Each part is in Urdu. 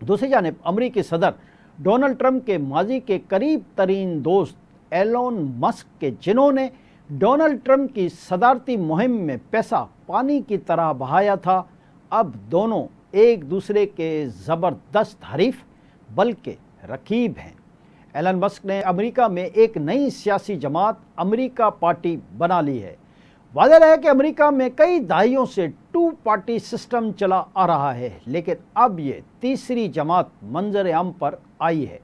دوسری جانب امریکی صدر ڈونلڈ ٹرمپ کے ماضی کے قریب ترین دوست ایلون مسک کے، جنہوں نے ڈونلڈ ٹرمپ کی صدارتی مہم میں پیسہ پانی کی طرح بہایا تھا، اب دونوں ایک دوسرے کے زبردست حریف بلکہ رقیب ہیں۔ ایلن مسک نے امریکہ میں ایک نئی سیاسی جماعت امریکہ پارٹی بنا لی ہے۔ واضح ہے کہ امریکہ میں کئی دہائیوں سے 2 پارٹی سسٹم چلا آ رہا ہے، لیکن اب یہ تیسری جماعت منظر عام پر آئی ہے۔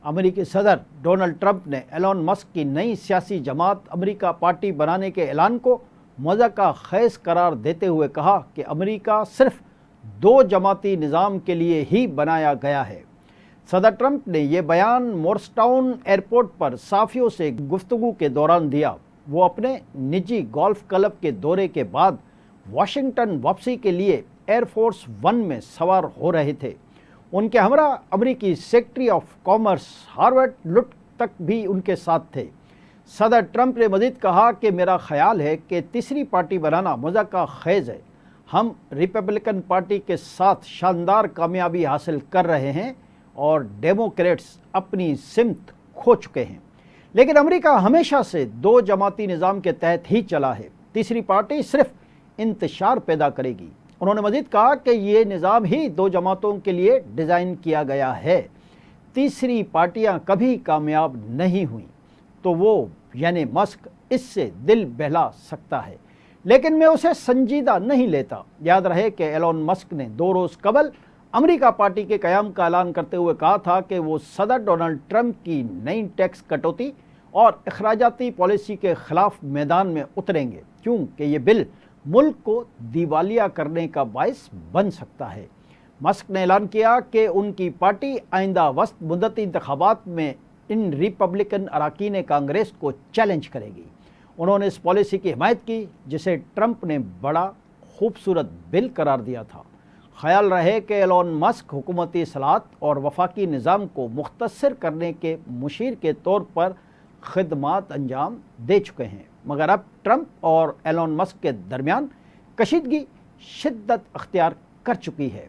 امریکی صدر ڈونلڈ ٹرمپ نے ایلن مسک کی نئی سیاسی جماعت امریکہ پارٹی بنانے کے اعلان کو مضحکہ خیز قرار دیتے ہوئے کہا کہ امریکہ صرف 2 جماعتی نظام کے لیے ہی بنایا گیا ہے۔ صدر ٹرمپ نے یہ بیان مورسٹاؤن ایئرپورٹ پر صحافیوں سے گفتگو کے دوران دیا۔ وہ اپنے نجی گولف کلب کے دورے کے بعد واشنگٹن واپسی کے لیے ایئر فورس 1 میں سوار ہو رہے تھے۔ ان کے ہمراہ امریکی سیکرٹری آف کامرس ہاورڈ لٹ تک بھی ان کے ساتھ تھے۔ صدر ٹرمپ نے مزید کہا کہ میرا خیال ہے کہ تیسری پارٹی بنانا مضحکہ خیز ہے۔ ہم ریپبلکن پارٹی کے ساتھ شاندار کامیابی حاصل کر رہے ہیں اور ڈیموکریٹس اپنی سمت کھو چکے ہیں، لیکن امریکہ ہمیشہ سے 2 جماعتی نظام کے تحت ہی چلا ہے۔ تیسری پارٹی صرف انتشار پیدا کرے گی۔ انہوں نے مزید کہا کہ یہ نظام ہی 2 جماعتوں کے لیے ڈیزائن کیا گیا ہے۔ تیسری پارٹیاں کبھی کامیاب نہیں ہوئیں تو وہ یعنی مسک اس سے دل بہلا سکتا ہے، لیکن میں اسے سنجیدہ نہیں لیتا۔ یاد رہے کہ ایلن مسک نے 2 روز قبل امریکہ پارٹی کے قیام کا اعلان کرتے ہوئے کہا تھا کہ وہ صدر ڈونلڈ ٹرمپ کی نئی ٹیکس کٹوتی اور اخراجاتی پالیسی کے خلاف میدان میں اتریں گے، کیونکہ یہ بل ملک کو دیوالیہ کرنے کا باعث بن سکتا ہے۔ مسک نے اعلان کیا کہ ان کی پارٹی آئندہ وسط مدتی انتخابات میں ان ریپبلکن اراکین کانگریس کو چیلنج کرے گی۔ انہوں نے اس پالیسی کی حمایت کی جسے ٹرمپ نے بڑا خوبصورت بل قرار دیا تھا۔ خیال رہے کہ ایلن مسک حکومتی اصلاحات اور وفاقی نظام کو مختصر کرنے کے مشیر کے طور پر خدمات انجام دے چکے ہیں، مگر اب ٹرمپ اور ایلن مسک کے درمیان کشیدگی شدت اختیار کر چکی ہے۔